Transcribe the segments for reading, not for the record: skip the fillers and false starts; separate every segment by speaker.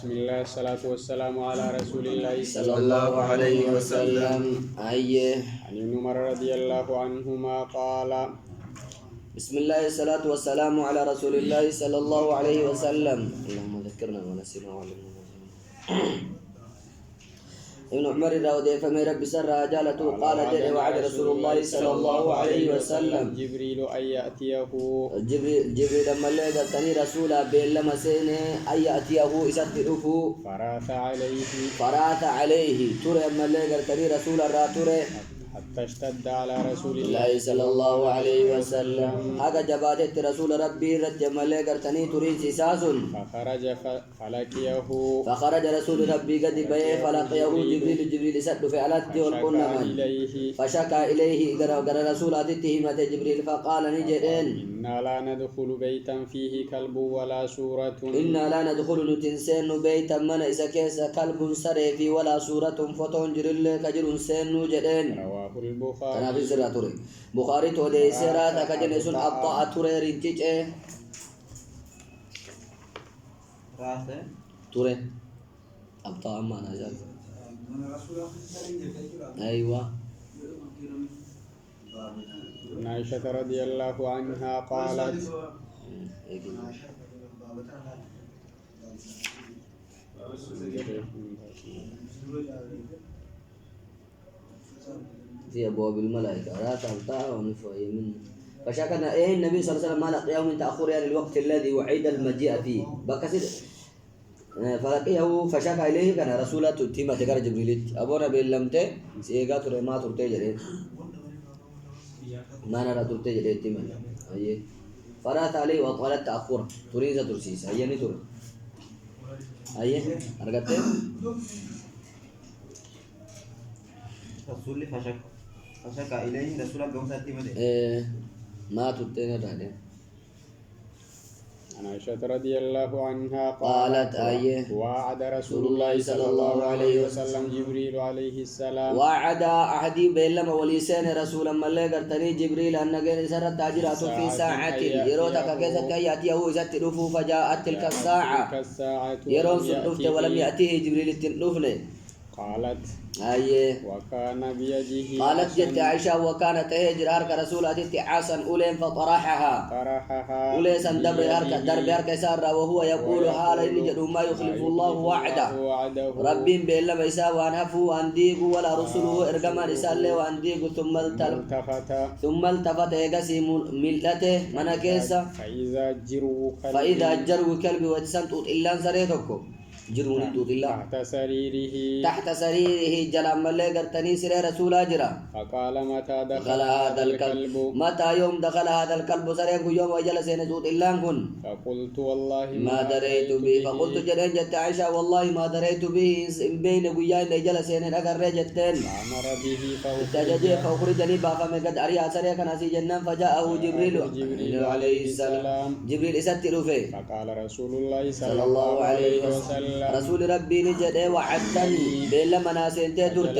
Speaker 1: بسم الله الصلاة والسلام على رسول الله
Speaker 2: صلى الله عليه وسلم.
Speaker 1: عن ابن عمر رضي الله عنهما قال
Speaker 2: بسم الله الصلاة والسلام على رسول الله صلى الله عليه وسلم. اللهم ذكرنا ونسينا وعلمنا. ابن عمر راودي فمن رب سر جالته قال جل وعد رسول الله صلى الله عليه وسلم
Speaker 1: جبريل أن يأتيه
Speaker 2: جبريل لما لقى تني رسول بيلما سينه أن يأتيه إساتره فراث عليه ترى لما لقى تني رسول الراتورة
Speaker 1: حتى اشتد على رسول
Speaker 2: الله صلى الله عليه وسلم. هذا جبادت رسول ربي رت ملء قرتني ترين سيساس فخرج رسول ربي قد بيه فلقيه جبريل سد في علات والقلنا فشكى إليه قرر رسول أتتهمة جبريل فقال نجدين
Speaker 1: إنا لا ندخل بيتا فيه كلب ولا سورة
Speaker 2: إنا لا ندخل نتنسين بيتا من إذا كيس كلب سريفي ولا سورة فتون جرل كجر سين جدين
Speaker 1: البخاري.
Speaker 2: أنا في سورة توري بخاري تودي سورة كجن سن أبطأ توري رنتيج
Speaker 1: راسه
Speaker 2: توري أبطأ أما أنا جال أيوة.
Speaker 1: عائشة رضي الله عنها قالت
Speaker 2: في أبواب الملائكة لا تبطأ ونفعي منه فشكنا إيه النبي صلى الله عليه وسلم ما لقيه من تأخر يعني الوقت الذي وعيد المجيء فيه بكسر فلقيه فشكى إليه كان رسولة تيمة تكر جبريل أبونا بيلمته سيجا ترى ما ترتي جرين ما نرى ترتي جرين تيمة أيه فرات عليه وطالت تأخر تريد ترسيس أيه نتور أيه أرجعته
Speaker 3: رسول فشكى إليه رسول الله صلى الله عليه وسلم
Speaker 2: ما تبتين الرادة.
Speaker 1: عن عائشة رضي الله عنها
Speaker 2: قالت أيه
Speaker 1: وعد رسول الله صلى الله عليه وسلم جبريل عليه السلام
Speaker 2: وعد أحدي بيلما وليسان رسول الله اللي قرتني جبريل أن جن سرت تاجرات في ساعة يروتك كيسك يأتيه إذا تلوفه فجاءت تلك الساعة يروم سلوفته ولم يأتيه جبريل التلوفني
Speaker 1: قالت
Speaker 2: أيه
Speaker 1: وكان بيده
Speaker 2: قالت جت عائشة وكانت هجر أرك رسول أتت عاصا أولين فطرحها أوليسا درب أرك سارة وهو يقول حال إن جدوا ما يخلف الله وعده ربي بإلا بيسا وأنهفه وأنديق ولا رسله إرقما رسالة وأنديق ثم التفت إيقاسي ملته منكيسا فإذا جروا كلبي وتسنتوت إلا سريتكم جروني دوت الله تحت سريره جلال ملي قرتني سري رسول أجرا
Speaker 1: فقال متى
Speaker 2: دخل هذا الكلب متى يوم دخل هذا الكلب سريه يوم وجلس نزود الله كن
Speaker 1: فقلت والله
Speaker 2: ما دريت به فقلت جدين جت عائشة والله ما دريت به بين قيان جلس نقر جتين
Speaker 1: أمر به
Speaker 2: فأخرجني بافا من قد أريا سريه كان سي جنان فجاءه جبريل عليه السلام جبريل إساتلو فيه
Speaker 1: فقال رسول الله
Speaker 2: صلى الله عليه وسلم رسول ربي نجد وعدتني بلا مناسين تدرت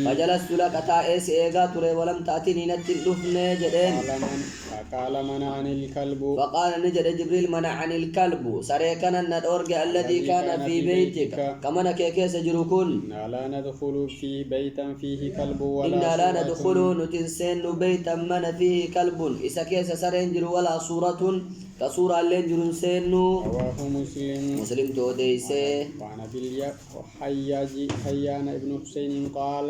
Speaker 2: فجلست لك تائس إيغا تري ولم تأتني نتلفن جدين
Speaker 1: فقال منعني الكلب
Speaker 2: فقال نجد جبريل منعني الكلب سريكنا الندورج الذي كان في بيتك كما نكيكيس جروكون
Speaker 1: لا ندخل في بيتا فيه كلب ولا
Speaker 2: إنا لا ندخل نتنسين بيتا من فيه كلب إسا كيس سرينجر ولا صورة كصورة اللين جرون سينو
Speaker 1: رواه
Speaker 2: مسلم توديسه
Speaker 1: وعن أبي حيان ابن حسين قال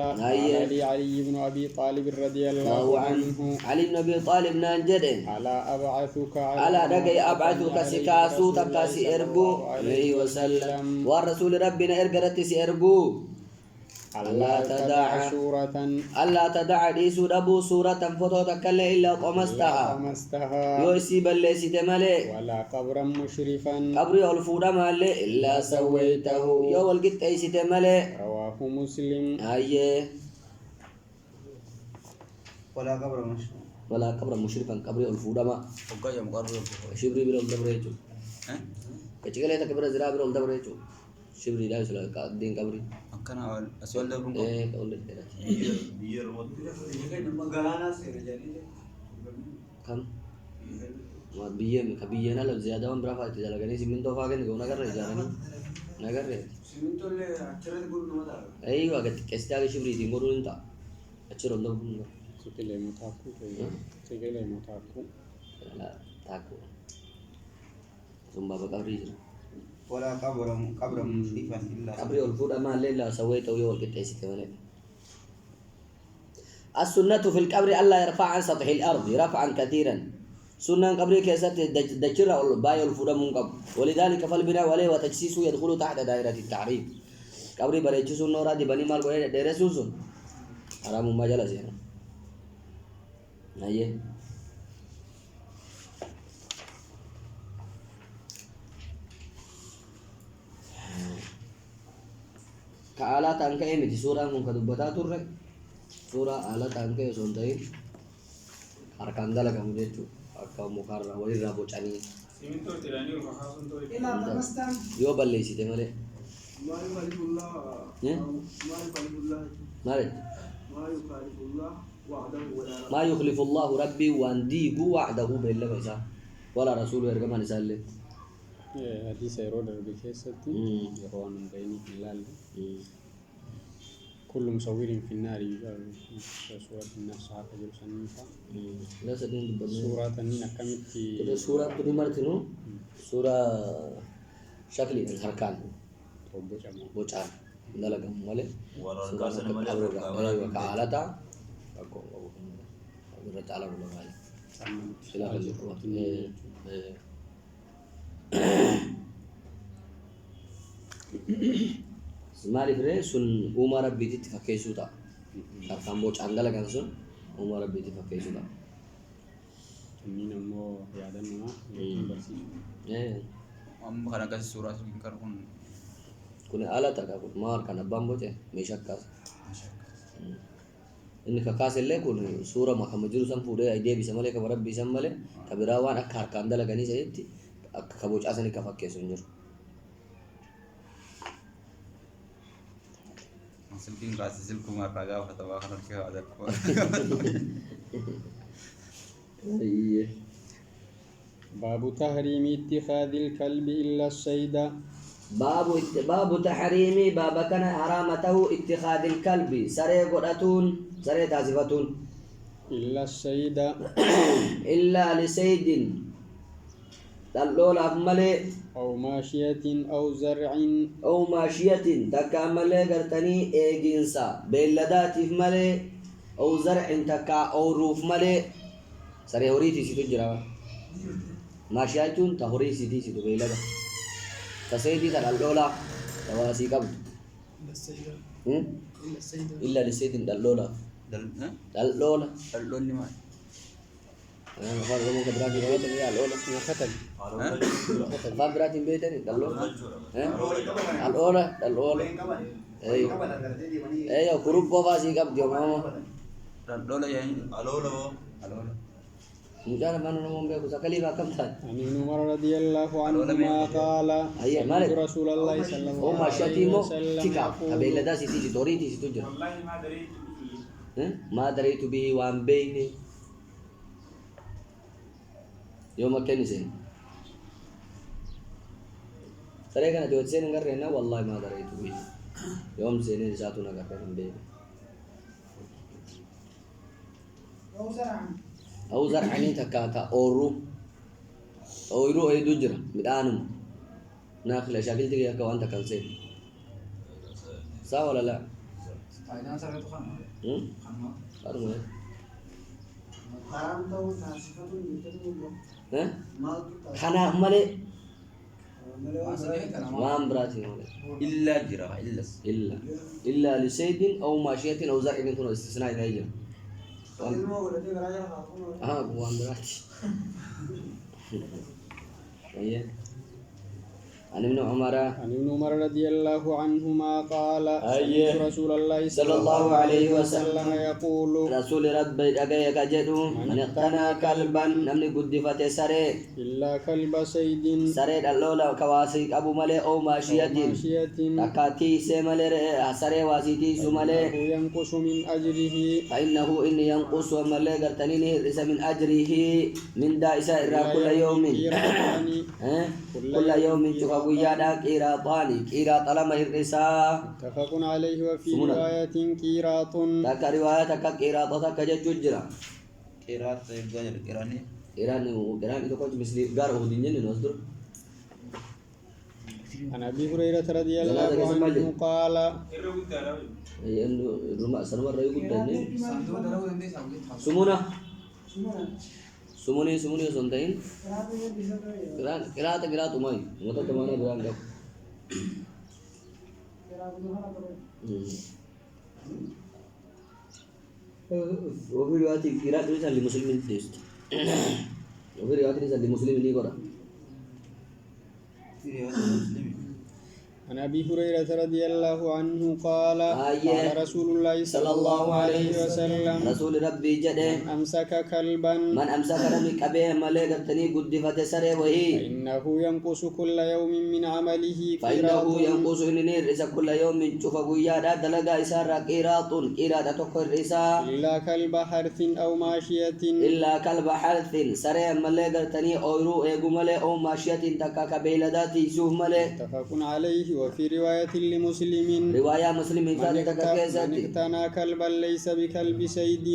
Speaker 1: لي علي بن أبي طالب رضي الله عنه
Speaker 2: علي بن أبي طالب نانجد
Speaker 1: ألا أبعثك
Speaker 2: على رقي أبعثك سكاسو تكاسي إربو عليه وسلم والرسول ربنا إرقرت سيربو ألا تدع لي سورة سورة فتوتك إلا طمستها يوسيب اللي ستمالي
Speaker 1: ولا قبرا مشرفا
Speaker 2: قبري الفورة مالي إلا سويته يو القت أي ستمالي
Speaker 1: رواه مسلم
Speaker 2: أيه
Speaker 3: ولا قبر
Speaker 2: مشرفا قبري الفورة ما شبري بلا الدبريجو كتشكلي تكبر زرا بلا الدبريجو شبري لا يسلا الدين قبري
Speaker 3: أكنا أسوال ده بنقول
Speaker 2: كأول ده كم ما بيجي كبيجينا لو زيادة من برافا تجلى سيمنتو فاكن يقولنا كره جارني نكره
Speaker 3: سيمنتو اللي أشتري تقول نما ده
Speaker 2: أيوة قد كستاعي شبري تيمورون انت أشتري الله بقول
Speaker 1: سكيلة متاكو سكيلة متاكو
Speaker 2: لا تاكو ثم بقى ريجن
Speaker 3: ولا قبر مشرفا إلا
Speaker 2: قبر الفود أما ليلا سويت ويول كتيسي كمان السنة في القبر ألا يرفع عن سطح الأرض رفعا كثيرا سنة قبر كيسات دجرة باي الفود منقب ولذلك فالبناء عليه وتجسيسه يدخل تحت دائرة التعريف قبر بريتش سنة رادي بني مال بني دائرة سوسن حرام ما جلس هنا أيه كآلات أنك إيه سورة من كتبتها ترى سورة آلات أنك يسونتين أركان دلك مجتو أكا مكرر ويرا بوچاني
Speaker 1: سيمنتو تلاني ومحاصن تو
Speaker 4: إلى تمستان
Speaker 2: يو بلي سي تمالي
Speaker 3: ما يخالف الله ما يخالف الله
Speaker 2: مالي
Speaker 3: ما يخالف الله وعده ولا
Speaker 2: ما يخلف الله ربي وانديق وعده بالله بيسا ولا رسول يرجم نسال
Speaker 1: حديث يرودر بكيستي يروان بيني هلال كل مصور في النار يجعل سورة الناس صحابة جلسة النفا
Speaker 2: لا سدين دبنا
Speaker 1: سورة النين كمت
Speaker 2: كده سورة تدي مرتنو سورة شكلي الحركان بوچان دلك مالي
Speaker 5: Waralkasan mali
Speaker 2: أيوة كعالتا أكو رتعلا ولا مالي سلا مالي فري سن عمر بيتي تفكيسو تا كان بوچان دلك سن عمر بيتي تفكيسو تا
Speaker 1: النين مو يعدنا برسيش
Speaker 5: Amma kana kasih surah singkar pun
Speaker 2: كنا آلتا كون مار كان بامبوچه ميشكاس إن كاس اللي كون سورة محمد جرو سام فوده أيدي بيسمله كبرب بيسمله كبراوان أكار كاندا لغني سيدي كبوچ أسني كفكيسو نجر
Speaker 5: silking kasih silkum raga atau bahkan ke ada ko
Speaker 2: إيه
Speaker 1: باب تحريم اتخاذ الكلب إلا الصيد
Speaker 2: باب تحريم باب كان حرامته اتخاذ الكلب سري قرأتون سري تعزفتون
Speaker 1: إلا الصيد
Speaker 2: إلا لسيد دلول أفملي
Speaker 1: أو ماشية أو زرع
Speaker 2: أو ماشية تكامل قرتني إيجنسا بلدات فملي أو زرع تكا أو روف ملي سري هوريتي سيتو جرا ماشية تهوري سيتي سيتو بلدا تسيدي تدلولا تواسي قبل إلا لسيد دلولا دلولا
Speaker 5: Dalon ni mah.
Speaker 2: أنا ما فاهم كم كبرات بيتني دلولا
Speaker 1: ما ختم
Speaker 2: فاهم برات بيتني دلولا دلولا دلولا أيوة أيوة كروب بواسي قبل يوم ماما
Speaker 5: Dalon ya ini.
Speaker 3: Halo
Speaker 5: Halo.
Speaker 2: مجانا ما نقوم بيكو سكلي ما كم ثاني
Speaker 1: عن ابن عمر رضي الله عنهما قال
Speaker 2: أيه،
Speaker 1: سمعت
Speaker 2: مالك.
Speaker 1: رسول الله صلى الله
Speaker 2: هو
Speaker 1: عليه
Speaker 2: ماشيتيمو
Speaker 1: وسلم
Speaker 2: تيكا
Speaker 1: يقول
Speaker 2: قبيلة دا سيتي توريتي ستوجر ما دريت به وان بيني يوم كان سين سريع كان جوت سين نقرنا والله ما دريت به يوم سين ساتو نقرنا بيني أو زرعني تكاكا أورو أي دجرة مدانم ناخل شاكل تيجي كا وانت كان سين صح ولا لا؟ أرمو
Speaker 3: haram tahu nasihatun itu
Speaker 2: ها؟
Speaker 3: mal
Speaker 2: خنا مالي ما أمبراتي مالي
Speaker 5: Illa jirah illa.
Speaker 2: إلا لسيد أو ماشية أو زرع يكون استثناء هيجا
Speaker 3: ilmu udah dia raja aku
Speaker 2: هو أمبراتي أيه عن ابن عمر
Speaker 1: رضي الله عنهما قال سمعت رسول الله
Speaker 2: صلى الله عليه وسلم
Speaker 1: يقول
Speaker 2: رسول ربي أجاك جدو من اقتنى كلبا نمني قدفة سري
Speaker 1: إلا كلب صيد
Speaker 2: سري الأولى كواسيك أبو ملي أو ماشية تكاتي سملي سري واسيتي سملي
Speaker 1: ينقص من أجره
Speaker 2: فإنه إن ينقص وملي قرتنينه رئيس من أجره من دائسة كل يوم كل يوم ويانا قيراطاني قيراط لما يرسا
Speaker 1: متفق عليه وفي رواية قيراط
Speaker 2: تك رواية تك قيراط تك ججرا
Speaker 3: قراءة يبغى قراني
Speaker 2: قراني itu kok misli gar udinnya nih nasdur
Speaker 1: عن أبي هريرة رضي الله عنه قال
Speaker 2: ya rumah sanwar rayu gudani sumuni sontain kira tumai ngoto kemana berangkat وفي رواية قراءة لسان لمسلم تيست وفي رواية لسان لمسلم نيكورا
Speaker 3: في رواية مسلم
Speaker 1: عن أبي هريرة رضي الله عنه قال قال رسول الله صلى الله عليه وسلم
Speaker 2: رسول ربي جده
Speaker 1: أمسك كلبا
Speaker 2: من أمسك رمي كبيه ملقتني قدفة سري وهي
Speaker 1: فإنه ينقص كل يوم من عمله
Speaker 2: فإنه ينقص إنير إذا كل يوم من شوف قيادة دلقا إسارة قيراط قيادة تقر إسا
Speaker 1: إلا كلب حرث أو ماشية
Speaker 2: إلا كلب حرث سري ملقتني أورو إيقو ملي أو ماشية تكا كبيلداتي سوه ملي
Speaker 1: متفق عليه وفي رواية لمسلم
Speaker 2: رواية مسلم
Speaker 1: من اقتنى كلبا ليس بكلب سيد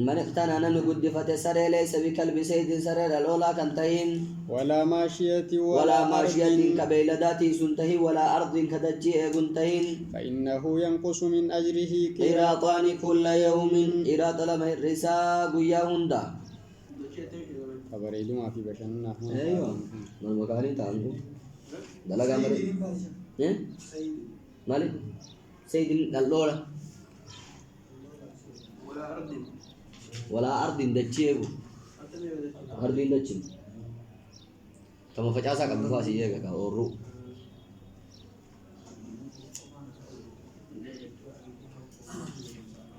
Speaker 2: من اقتنى نمي قدفة سري ليس بكلب سيد سري الأولى كنتين
Speaker 1: ولا ماشية
Speaker 2: ولا ماشية كبيلداتي سنتهي ولا أرض كدجي كنتين
Speaker 1: فإنه ينقص من أجره
Speaker 2: قيراطان كل يوم قيراط لما الرسا قيا هندا
Speaker 1: خبريدو ما في بشننا
Speaker 2: أيوة من مكاني تعلمون دلقا مري مالك سيد الأولى ولا أرض دجيبو أرض دجيبو كما فجأة قد فاسي يجا كأورو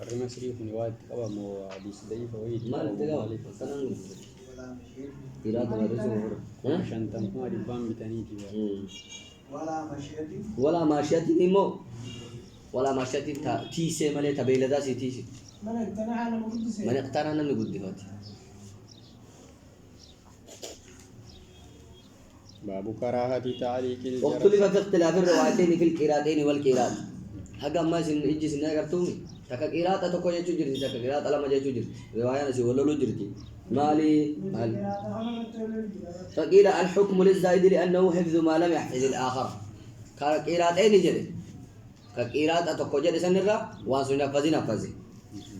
Speaker 1: الرمى سريف من واد قبا مو حديث ضعيف ويد
Speaker 2: مالك تقاو سنن تيرات ورسو
Speaker 1: عشان تنقوا ربان بتانيتي
Speaker 2: ولا ماشية نيمو ولا ماشية تيسي مالي تبيلدا سي تيسي من اقتنع نمي قدفاتي
Speaker 1: باب كراهة تعليق الجرس
Speaker 2: واختلف في اختلاف الروايتين في القيراتين والقيرات حقا ما سن إجي سنة قرتومي تكا قيرات أتوكو جيشو جرتي تكا قيرات ألا ما جيشو جرتي رواية نسي ولولو جرتي مالي فقيل الحكم للزائد لأنه حفظ ما لم يحفظ الآخر كقيراتين جري كقيرات أتوكو جرتي سنرى وانسو نفذي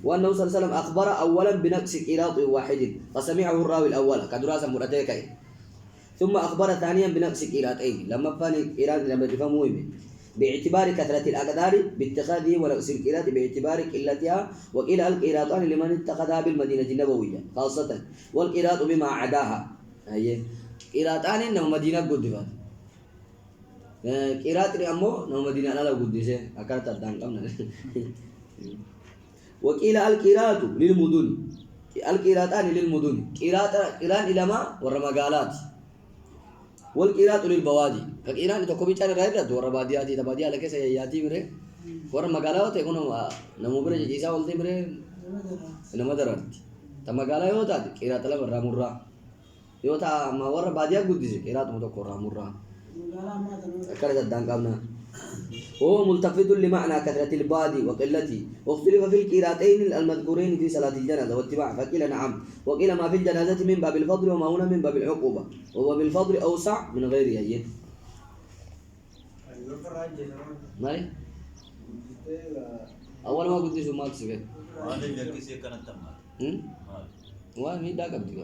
Speaker 2: وأنه صلى الله عليه وسلم أخبر أولا بنقص قيراط واحد فسمعه الراوي الأول كدراسة مرتين ثم أخبر ثانيا بنقص قيراطين لما فاني قيراط لما تفهموا باعتبار كثرة الأقدار باتخاذه ونقص القيراط باعتبار قلتها وقيل القيراطان لمن اتخذها بالمدينة النبوية خاصة والقيراط بما عداها هي قيراطان إنه مدينة قدفت قيراط أمو إنه مدينة لا قدسة أكرت الدان قمنا وقيل القيراط للمدن القيراطان للمدن قيران إلى ما والرمقالات والقيراط للبوادي فقيران تكو بيچاره رايدت ور بادياتي تباديا لك سياتي مره ور مقالاو تكون نمو بره جيسا ولتي مره نما درت تمقالا يوتا قيراط لا مرا يوتا ما ور باديا غديس قيراط متو كورا مرا كرت دانقامنا هو ملتفت لمعنى كثرة البادي وقلته واختلف في القيراتين المذكورين في صلاة الجنازة واتباع فقيل نعم وقيل ما في الجنازة من باب الفضل وما هنا من باب العقوبة وهو بالفضل أوسع من غيره أيه مالي أول ما قلت شو ما تسوي
Speaker 5: وانا جاكي سي كانت تمام
Speaker 2: وانا مين داك أبدي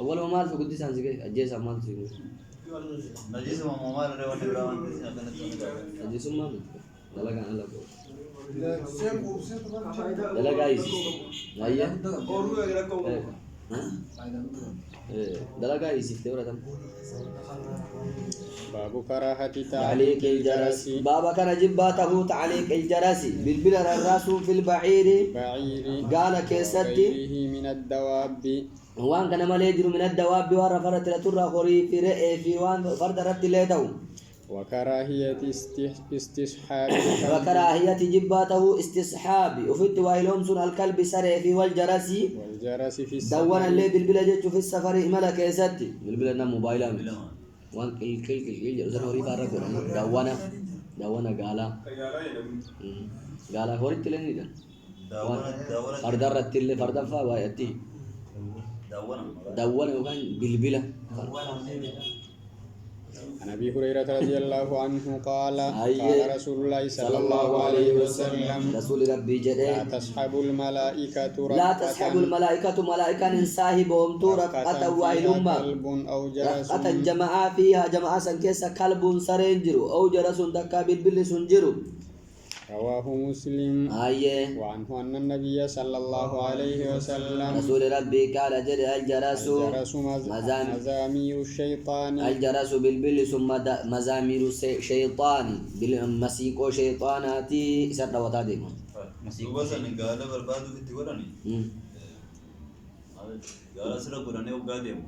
Speaker 2: أول ما مال فقلت سانسي أجيس أمال سيقول
Speaker 5: نجيس ما مال ريوان ريوان كانت
Speaker 2: أجيس مال دلقا على كو دلقا إيش أيه دلقا يسيف ولا تم
Speaker 1: باب كراهة
Speaker 2: تعليق الجرس بابا كان جباته تعليق الجرس بالبلر الراس في البعير
Speaker 1: بعير
Speaker 2: قال كيستي
Speaker 1: وغيره من الدواب
Speaker 2: وان كان ما يجر من الدواب ورفرت لترى خري في رئي في وان فرد رت ليتو
Speaker 1: وكراهية استصحاب
Speaker 2: وكراهية جباته استصحاب وفت وايلوم سن الكلب سري في والجرس
Speaker 1: والجرس في
Speaker 2: دوانا اللي بالبلد في السفر ملك يستي بالبلد نم موبايلا وان كل جرس هوري بارك دوانا قالا هوري تلني ده فرد رت اللي فرد فا وايتي دوانا وكان بالبلة
Speaker 1: عن ابي هريره رضي الله عنه قال قال رسول الله صلى الله عليه وسلم
Speaker 2: رسول ربي جده
Speaker 1: لا تسحب الملائكة
Speaker 2: لا تسحب الملائكة ملائكة انساهبهم رقة وايلما
Speaker 1: كلب او جرس
Speaker 2: رقة جماعة فيها جماعة سنكيس كلب سرنجرو او جرس دكا بالبل سنجرو
Speaker 1: رواه مسلم وعنه أن النبي صلى الله عليه وسلم
Speaker 2: رسول ربي قال جري الجرس
Speaker 1: مزامير الشيطان
Speaker 2: الجرس بالبل ثم مزامير الشيطان بالمسيقو شيطاناتي سر وتاديما
Speaker 5: مسيقو سن قال بربادو في تقولني قال سر قرانه وقادم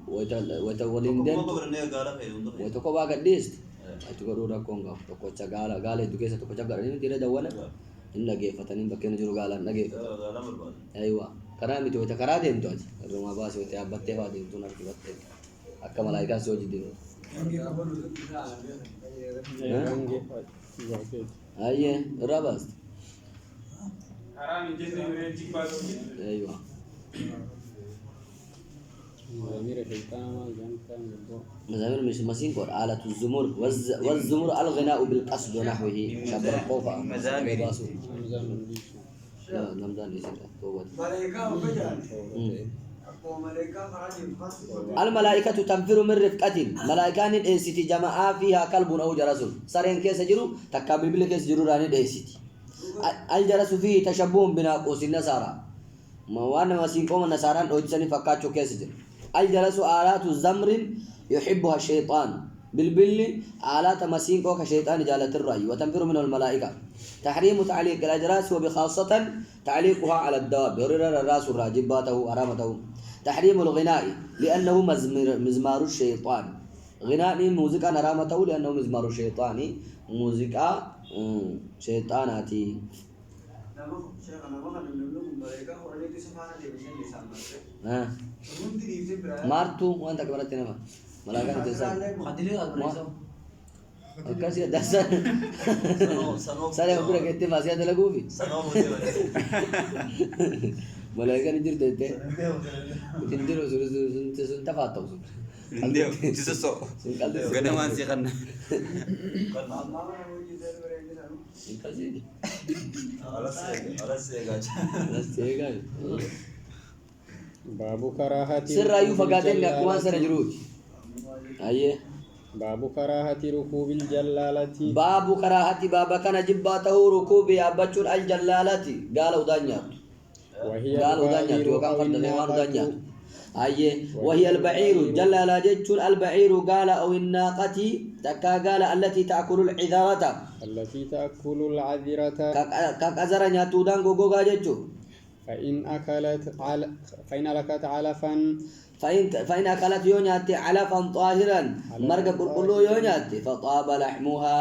Speaker 2: وتولين دين
Speaker 5: قرانه قال فيهم
Speaker 2: وتكوبا قديس أتقولوا ركونغا تقول شغالة قال يدوكي ستقول شغالة إنه تيري دوانا إنه جيف فتنين بكين جرو قال نجيف أيوة كرامي تو تكرادي إنتوا أجي الروما باس وتعبت تفادي إنتوا نركي بتة أكمل ملاika سوجي دينو أيه رابس أيوة مزامير مش مسينكور آلة الزمر والزمر الغناء بالقصد ونحوه شبر القوفة
Speaker 5: مزامير
Speaker 2: لا نمدان يسير الملائكة تنفر من رفقة ملائكة إنسيتي جماعة فيها كلب أو جرس سارين كيس جرو تكابل بل كيس جرو راني إنسيتي الجرس فيه تشبه بناقوس النصارى ما وانا مسينكم النصارى أوجسني فكاتشو كيس جرو الجرس آلات الزمر يحبها الشيطان بالبل آلات مسينكو كشيطان جالة الرأي وتنفر منه الملائكة تحريم تعليق الأجراس وبخاصة تعليقها على الدواب يرر الراس راجباته أرامته تحريم الغناء لأنه مزمار الشيطان غناء موسيقى أرامته لأنه مزمار الشيطان موسيقى شيطاناتي مارتو وانت كبرت نما ملاكان تسال كاسي داسا سالي اقول لك انت فاسيا تلقوفي ملاكان جير دته تنديرو سنت فاتو
Speaker 5: نديو جسسو غنا ما سيخن
Speaker 1: باب كراهة
Speaker 2: سر أيوة فقاتل لأقوان سنجروج أيه
Speaker 1: باب كراهة ركوب الجلالة
Speaker 2: باب كراهة بابا كان جباته ركوب أبجر الجلالة قالوا دانيات قالوا دانيات وكان فرد لوان دانيات أيه وهي البعير جلالة جتشل البعير قال أو الناقة تكا قال التي تأكل العذرة
Speaker 1: التي تأكل العذرة
Speaker 2: كأزرنيا تودان غوغا جتشو فإن أكلت يونيات علفا طاهرا مرق قلقلو يونيات فطاب لحمها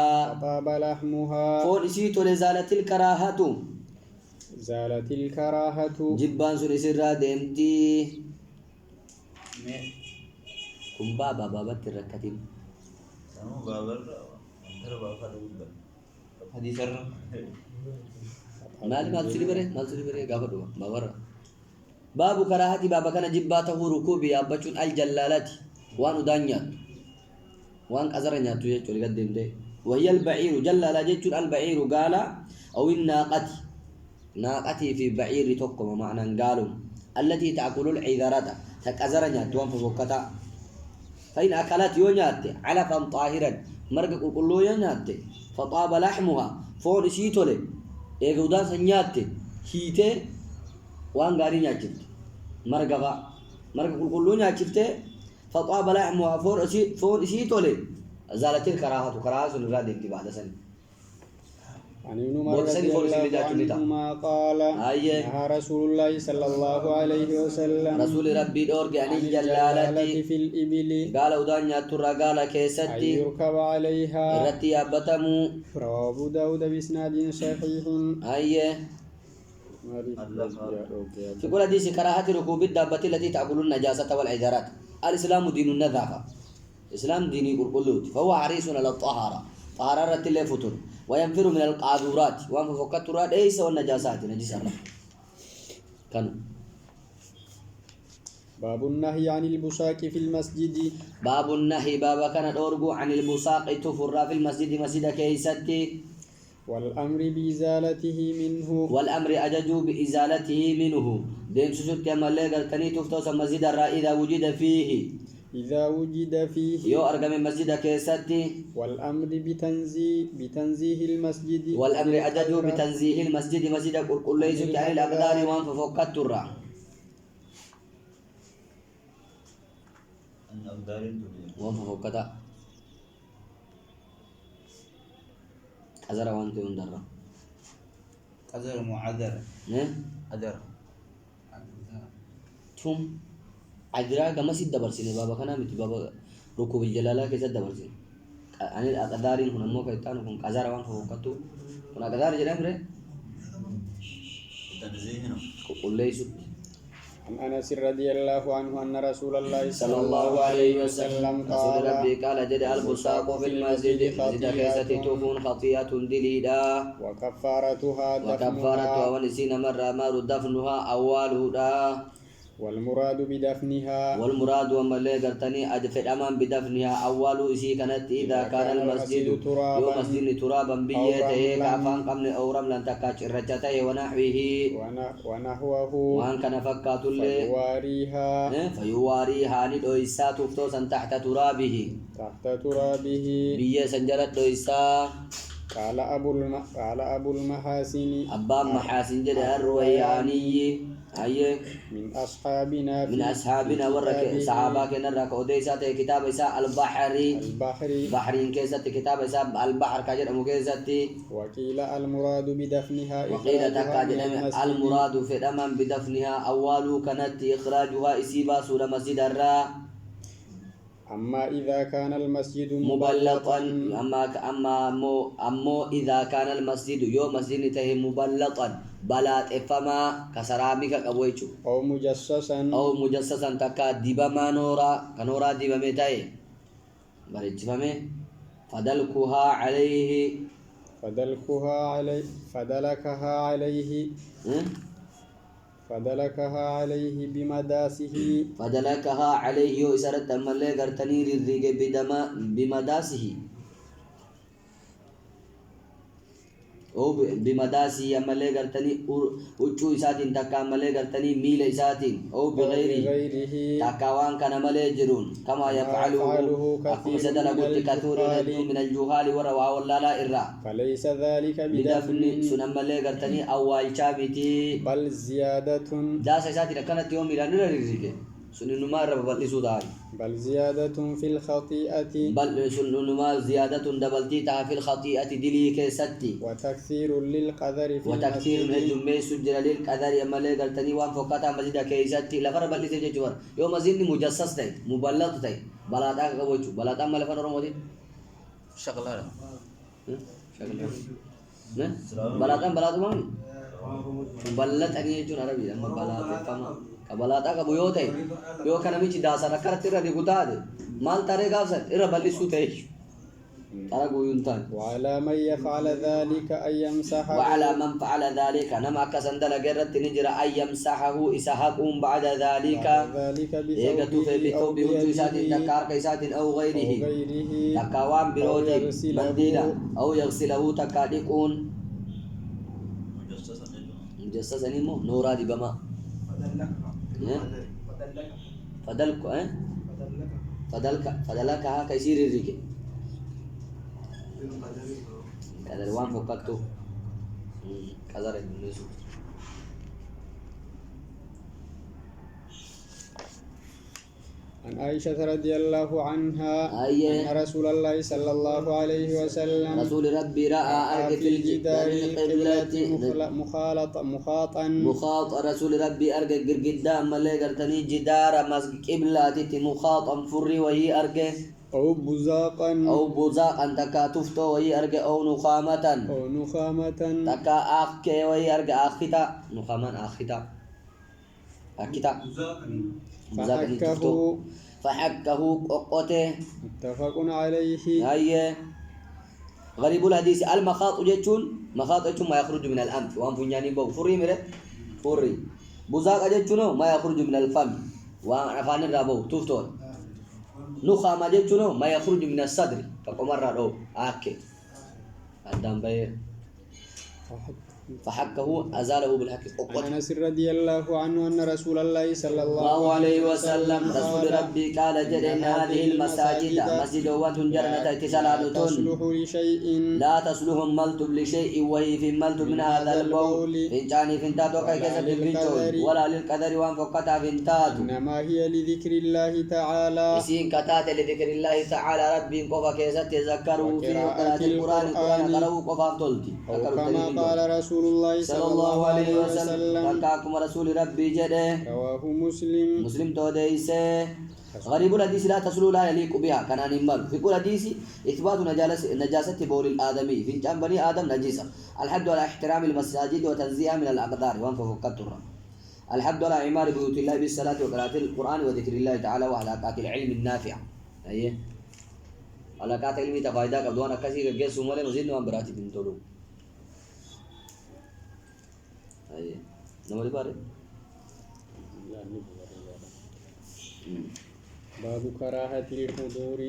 Speaker 2: فون إسيتو لزالت الكراهة
Speaker 1: زالت الكراهة
Speaker 2: جبان سن إسرا ديمتي كم بابا تركتين
Speaker 5: سنو بابر حديث
Speaker 2: مال سوري بره غافر بابر باب كراهة بابا كان جباته ركوب يابچون الجلالات وان دانيات وان ازرنيات يجول قدم ده وهي البعير جلال جتون البعير قال او الناقه ناقتي في بعير تقم معنى قالوا التي تاكل العذرات تكازرنيات وان فوكتا فإن أكلت يونيات علفا طاهرا مرق كلو يونيات فطاب لحمها فون سيتولي eegudaan sanyaate hiite waan gaarii nyaachifte margaba مرق كلون يا شفته فطاب لحمها فور شيء تولي زالت الكراهة كراهة نراد بعد سنة
Speaker 1: عن ابن عمر رضي الله عنهما قال نهى رسول الله صلى الله عليه وسلم
Speaker 2: رسول ربي دور عن الجلالة
Speaker 1: في الإبل
Speaker 2: قال ودانيا ترى قال
Speaker 1: أن
Speaker 2: كيستي
Speaker 1: يركب عليها
Speaker 2: رتي أبتمو
Speaker 1: رواه أبو داود بإسناد صحيح.
Speaker 2: في كل حديث كراهة ركوب الدابة التي تأكل النجاسة والعذارات. الإسلام دين النظافة، الإسلام دين قلقلوت، فهو حريص على الطهارة، طهارة الفتن، وينفر من القاذورات وأن فكت الراد ليس والنجاسات نجس الله. كان
Speaker 1: باب النهي عن البصاق في المسجد.
Speaker 2: باب النهي بابا كان أورجو عن البصاق تفر في المسجد مسجد كيستي
Speaker 1: والأمر بإزالته منه.
Speaker 2: والأمر أججوا بإزالته منه. دين سوسك يا ملك التني تفتوس مسجد الرا إذا وجد فيه.
Speaker 1: إذا وجد فيه.
Speaker 2: يو أرجع من مسجد كيستي.
Speaker 1: والأمر بتنزيه المسجد.
Speaker 2: والأمر أججوا بتنزيه المسجد مسجد كل ليس يعني الأقدار وان ففكت الرا. وان ففكتها. أزر وانت يندر.
Speaker 5: أزر معذر.
Speaker 2: نه؟
Speaker 5: أزر.
Speaker 2: ثم عذرا كما سيد دبرسين بابا كنا متي بابا ركوب الجلالة كيس دبرسين. أنا الأقدارين هنا مو كيتانو كن أزر وان فوقتو. هنا أقدار جلهم ره.
Speaker 5: تنزيهنا.
Speaker 2: كل ليس.
Speaker 1: عن أنس رضي الله عنه أن رسول الله
Speaker 2: صلى الله عليه وسلم قال ربي قال جد البصاق في المسجد مسجد كيسة توفون خطيئة دليدا وكفارتها ونسين مرة مار دفنها أولها
Speaker 1: والمراد بدفنها
Speaker 2: والمراد وما اللي قرتني أدفع أمام بدفنها أول إشي كانت إذا كان المسجد يوم مسجد ترابا بيته كافان قمن أو رملا تكاش رجته
Speaker 1: ونحوه
Speaker 2: وان كان فكات اللي فيواريها ندويسا تفتوسا تحت ترابه بيه سنجرت دويسا
Speaker 1: قال أبو المحاسن
Speaker 2: أبا محاسن جد الروياني أيه
Speaker 1: من أصحابنا
Speaker 2: ورك صحابة كنا رك أوديسات كتاب إساء البحر كيسات كتاب إساء البحر كجر مكيسات
Speaker 1: وقيل المراد بدفنها
Speaker 2: وقيل تكاجر المراد في الأمام بدفنها أول كانت إخراجها إسيبا سورة مسجد الرا
Speaker 1: أما إذا كان المسجد
Speaker 2: مبلطا أما إذا كان المسجد يوم مسجد ته مبلطا بلات إفما كسرامك قبويچو أو مجسسا تكا ديبما نورا كنورا ديبما تاي بريچفمه فدلكها عليه بمداسه فدلكها عليه يو إسارة تمالي غرتني ريغي بمداسه او بمداسه يمالي غرتني وچو إساتين تكا مالي غرتني ميل إساتين او بغيره تكاوان كان مالي جرون كما يفعله أكم سدل قلت كثور من الجهال وروا واللالا إرّا
Speaker 1: فليس ذلك
Speaker 2: بدفن سنم مالي غرتني أول شابتي
Speaker 1: بل زيادة
Speaker 2: داس إساتين كانت يوم إلى نرى سننما ربط سوداي
Speaker 1: بل زيادة في الخطيئة
Speaker 2: بل سننما زيادة دبلتيتها في الخطيئة دلي كيستي
Speaker 1: وتكثير للقدر في
Speaker 2: وتكثير الجمع سجل للقدر يما لي قلتني وان فوقتها مزيدا كيستي لفر بل سجور يوم مزيد مجسس تاي مبلط تاي بلاتا كبوچو بلاتا ما لفر رمودي
Speaker 5: شغلة
Speaker 2: بلاتا ما مبلط أني يجون عربي أما بلاتا كما كبلاتا كبويوتاي يو كان ميچ داسا نكرت را ديغوتاد مال تاري غاسن إرا بلسو تاي ترى غوينتان
Speaker 1: وعلى من يفعل ذلك أن يمسحه
Speaker 2: وعلى من فعل ذلك نما كسندل غيرت نجرا أن يمسحه إسحاقهم بعد ذلك يغتو في بثوبه جسات تكار كيسات أو غيره تكاوان بروجي منديلا أو يغسله تكاديكون مجسسا نمو نورا دي بما فدلكها كيسير الريكي هذا الوان فكتو كذا الناس
Speaker 1: عن عائشة رضي الله عنها
Speaker 2: أيه.
Speaker 1: أن رسول الله صلى الله عليه وسلم
Speaker 2: رسول ربي رأى أرك في الجدار القبلة مخاط رسول ربي أرك قدام ملي قرتني جدار مس قبلة مخاطا فري وهي أرك
Speaker 1: أو بزاقا
Speaker 2: تكا تفتو وهي أرك أو نخامة تكا أخي وهي أرك أختا نخاما أختا أكتا فحكه قوته
Speaker 1: متفق عليه.
Speaker 2: هي غريب الحديث المخاط جتون مخاط جتون ما يخرج من الأنف وأنف يعني بو فري مره فري بزاق جتون ما يخرج من الفم وأفان الرابو تفتون نخامة جتون ما يخرج من الصدر فقمر رو آكي الدم بيه فحكه أزاله بالحق.
Speaker 1: عن أنس رضي الله عنه أن رسول الله صلى الله
Speaker 2: عليه وسلم رسول ربي قال جل إن هذه المساجد مسجد وتنجرنا اتصالات لا تصلح ملتب لشيء وهي في ملتب من هذا البول فإنجاني فإنتاتو كيسة البنتون ولا للقدر وان فقطع فإنتاتو
Speaker 1: إنما هي لذكر الله تعالى
Speaker 2: إسين كتات لذكر الله تعالى ربي قفا كيسة تذكروا في قراءة القرآن قرأوا قفا تلتي
Speaker 1: كما قال رسول الله
Speaker 2: صلى الله عليه وسلم فكاكم رسول ربي جده
Speaker 1: رواه
Speaker 2: مسلم توديسه. غريب الحديث لا تصل لا يليق بها كان نمبر في كل حديث إثبات نجاسة بول الآدمي في جنب بني آدم نجسة. الحد على احترام المساجد وتنزيهها من الأقدار وانفه كترة. الحد على عمار بيوت الله بالصلاة وقراءة القرآن وذكر الله تعالى وحلقات العلم النافع. أيه حلقات علمي تفايدة قبضوانا كثير جيسو مالي مزيد نوان براتي بنتولو. أيه نمر باري
Speaker 1: باب كراهة الحضور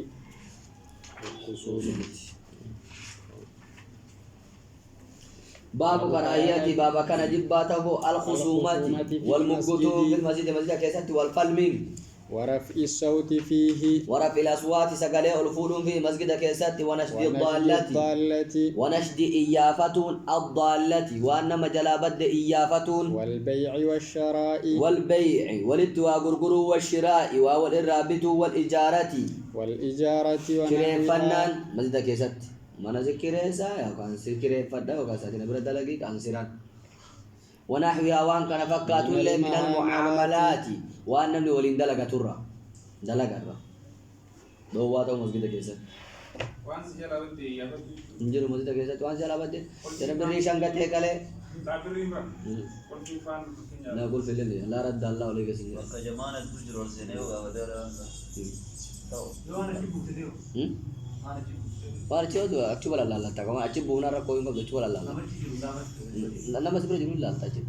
Speaker 2: باب كراهية باب كان جباته الخصومات والمقتو في المسجد كيسات والفلمين
Speaker 1: ورفع الصوت فيه
Speaker 2: ورفع الأصوات سقالي الفولون في مسجد كيسات ونشد الضالة ونشد إيافة الضالة وأنما جلابد إيافة
Speaker 1: والبيع والشراء
Speaker 2: والبيع والاتوا غرغرو والشراء والإرابط والإجارة كريم فنان مسجد كيسات ما نذكر إيسا يا كان سكر فدا وكان ساتنا برد لقي كان سيران ونحوها وان كان فكات من المعاملات وان من ولين دلغا ترى دلغا دو واتو مسجد كيسات
Speaker 4: وان سجلا بدي يا بدي
Speaker 2: انجر مسجد كيسات وان سجلا بدي ترى بريشان كتله كله
Speaker 4: تعبيرين بقى قلت فان
Speaker 2: لا قول في الليل لا رد الله عليك سيدي
Speaker 5: كجمانة بجر ورسينه وغادر
Speaker 2: Parcio tu aku bala lala tak kamu aci bunar aku yang kau coba lala. Nama sebenarnya jumlah lala aci.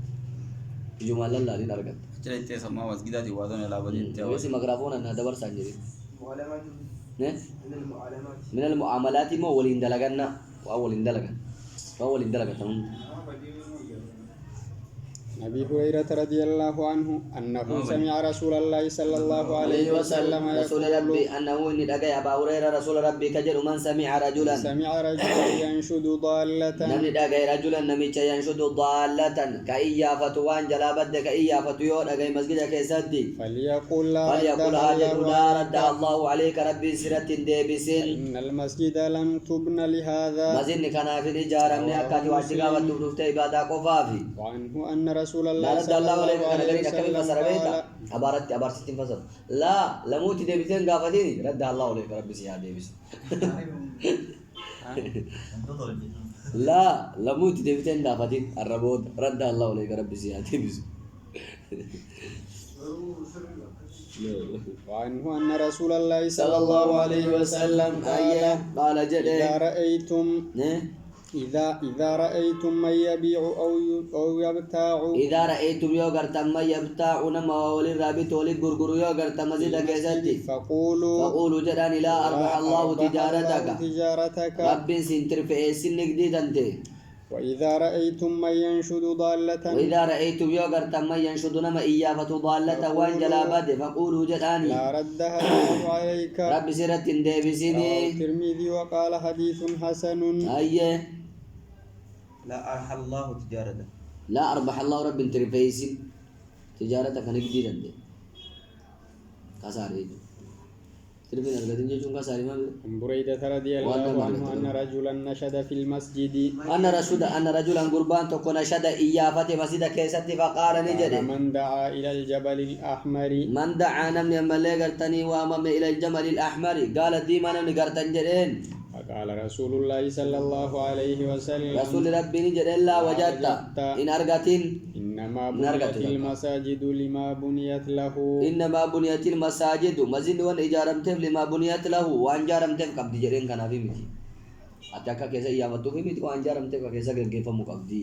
Speaker 2: Jumlah lala ni narkat.
Speaker 5: Jadi itu sama masjid di wadon yang labad itu.
Speaker 2: Wesi mikrofon ada bersan jadi.
Speaker 3: معلمات
Speaker 2: Ne?
Speaker 3: من المعلمات
Speaker 2: من المعاملات ما ولين دلقنا وأولين دلقنا وأولين دلقنا تمام.
Speaker 1: أبي هريرة رضي الله عنه أنه سمع رسول الله صلى الله عليه وسلم
Speaker 2: رسول ربي أنه إن دقي أبا هريرة رسول ربي كجر من سمع رجلا
Speaker 1: ينشد ضالة
Speaker 2: نمني دقي رجلا نميت ينشد ضالة كإيافة وان جلابد كإيافة يور دقي مسجد كيسدي
Speaker 1: فليقول
Speaker 2: هاجر لا رد الله عليك ربي سرة ديبسين
Speaker 1: إن المسجد لم تبن لهذا
Speaker 2: مسجد كان في الإجارة من أكاد واشتغا وتبرفت إبادة قفافي
Speaker 1: وعنه أن رسول الله
Speaker 2: لا
Speaker 1: صلى الله عليه
Speaker 2: وسلم
Speaker 1: وسلم
Speaker 2: عبارة ستين فصل لا لموت ديبسين قافتيني رد الله عليك ربي سيها ديبس لا لموت ديبسين قافتين الربوت رد الله عليك ربي سيها ديبس
Speaker 1: وعنه أن رسول الله صلى الله عليه وسلم
Speaker 2: قال جل
Speaker 1: إذا رأيتم من يبيع أو يبتاع
Speaker 2: إذا رأيتم يوغرت من يبتاع نما ولي الرابط ولي غرغر يوغرت مزيد كيساتي فقولوا جدان لا أربح الله تجارتك رب سنتر في سنك دي تنتي
Speaker 1: وإذا رأيتم من ينشد ضالة
Speaker 2: وإذا رأيتم يوغرت من ينشد نما إيافة ضالة وانجلا بد فقولوا جداني
Speaker 1: لا ردها الله عليك
Speaker 2: رب سرت ديبسيني
Speaker 1: الترمذي وقال حديث حسن
Speaker 3: لا أرح الله تجارته
Speaker 2: لا أربح الله رب ترفيسين تجارتك هنجديد عندي كسار يجو تربين أرجعين جون كساري ما
Speaker 1: عن بريدة رضي الله عنه أن رجلا نشد في المسجد
Speaker 2: أن رجلا قربان تكون نشد إيافة مسجد كيست فقال نجد
Speaker 1: من دعا إلى الجبل الأحمر
Speaker 2: من دعا نمني ملي قرتني وامم إلى الجمل الأحمر قال ديما نمني قرتن جدين
Speaker 1: فقال رسول الله صلى الله عليه وسلم
Speaker 2: رسول ربي نجد إلا وجدت إن أرغتين
Speaker 1: إنما بنيت المساجد لما بنيت له
Speaker 2: إنما بنيت المساجد مزين وان إجارمتف لما بنيت له وان جارمتف قبض جرين كان في متي أتاكا كيسا إيامتو في متي وان جارمتف كيسا كيفا مقبضي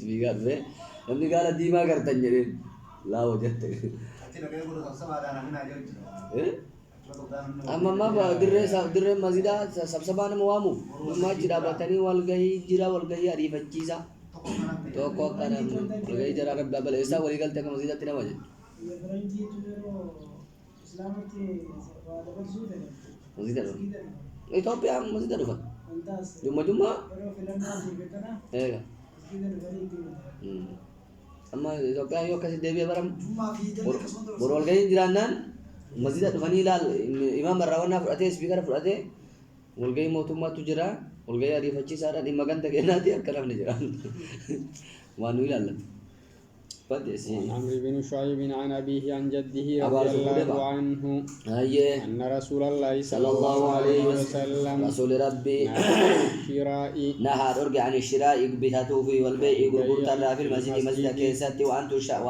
Speaker 2: بيقال به namni gaala diimaa gartan jedheen laa hojjette amma amma dirree masjidaa sabsabaa nama waamu nama achi dhaabatanii walgahii jira walgahii ariifachiisa tokko akka namni walgahii jira rabbi baleessaa walii galtee akka masjidaatti nama jedhu masjida dhufa Itoophiyaa masjida dhufa jumma eega amma Itoophiyaa yoo akkasi deebi'ee baram bor walgahiin jiraannaan masjida dhufanii ilaal imaam barraawwannaa fudhatee ispiikara fudhatee walgahii mootummaatu jira walgahii ariifachiisaadha dhimma ganda kennaati akka namni jira waan nu ilaallan
Speaker 1: عن عمرو بن شعيب عن أبيه عن جده رضي الله عنه أن رسول الله صلى الله عليه وسلم
Speaker 2: رسول ربي
Speaker 1: نهى
Speaker 2: أرجع عن الشراء بتاتوفي والبيع قرقرت في المسجد مسجد كيست وأن تنشد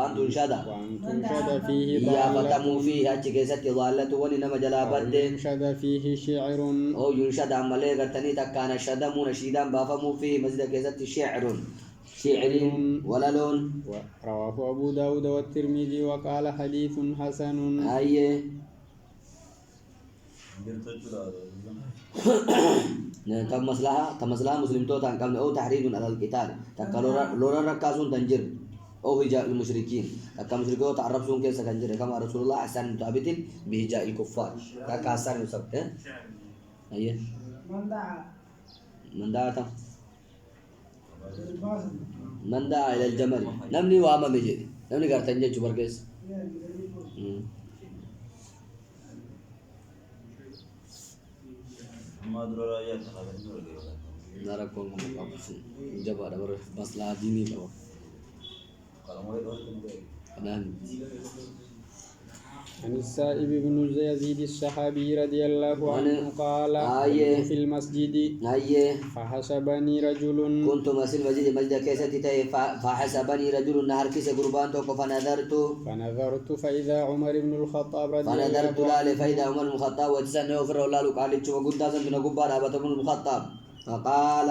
Speaker 1: فيه
Speaker 2: يا فتموا فيه أتي كيست ضالة ونما جلابت
Speaker 1: ينشد فيه شعر
Speaker 2: أو ينشد عملي قرتني تكان الشدم نشيدا بافموا فيه مسجد كيست شعر شعر ولا لون
Speaker 1: رواه أبو داود والترمذي وقال حديث حسن
Speaker 2: تم مصلحة مسلم توتان قبل أو تحريض على القتال لورا ركاسون تنجر أو هجاء المشركين تكا مشركون تعرفون كيف سكنجر كما رسول الله أحسن متعبد بهجاء الكفار تكا أحسن يسبت أيه من دعا من دعا إلى الجمل نمني وأما مجد نمني قرتن جيتشو بركيس ناركم مقابسين جبار أمر مصلحة ديني لو
Speaker 1: عن السائب بن يزيد الصحابي رضي الله عنه قال في المسجد فحسبني رجل
Speaker 2: كنت مسجد مسجد كيستي فحسبني رجل نهر كيس قربان توك
Speaker 1: فنظرت فإذا عمر بن الخطاب رضي الله عنه
Speaker 2: فنظرت لا فإذا عمر بن الخطاب وتسنى وفر الله لك على تشوف قداسا من قبار أبا بن الخطاب فقال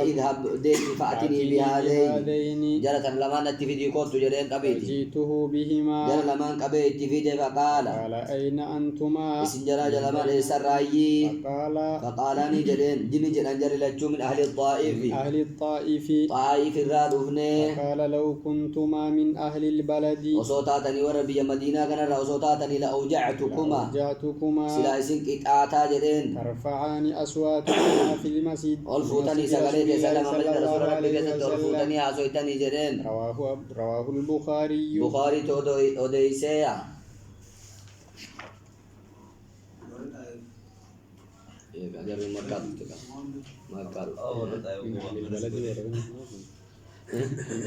Speaker 2: اذهب ديني فأتني بهذين جرت لما نتفيدي كنت جرين قبيتي
Speaker 1: جئته بهما
Speaker 2: جرت لما قبيتي فيدي فقال
Speaker 1: أين أنتما
Speaker 2: اسنجرا جلما سرايي فقال ني جرين جني جران جري لجو من أهل الطائف طائف الرادوفني
Speaker 1: قال لو كنتما من أهل البلد
Speaker 2: وصوتاتني وربي مدينة كان وصوتاتني لأوجعتكما سلا اسنك إتعاتا جرين
Speaker 1: ترفعان أصواتكما في المسجد
Speaker 2: الفوتني سغلي سلام من رسول الله كيسة الفوتني أصوتني جرين
Speaker 1: رواه البخاري
Speaker 2: تو أوديسيا أجر المركات مركات
Speaker 1: من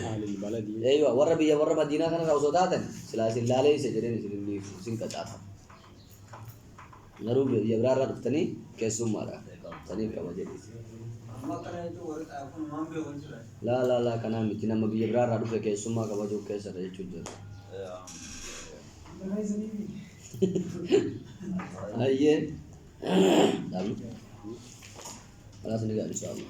Speaker 1: أهل البلد
Speaker 2: أيوة وربي مدينة كان أصوتاتن سلاسل لا ليس جرين سلني سنكتات نروب يبرار رفتني كيسوم مارا تاني في أوجه لا كنا متنا ما بيبرار رادو في كيسوم ما كباجو كيسر يجوجر أيه دالو خلاص نقعد إن شاء الله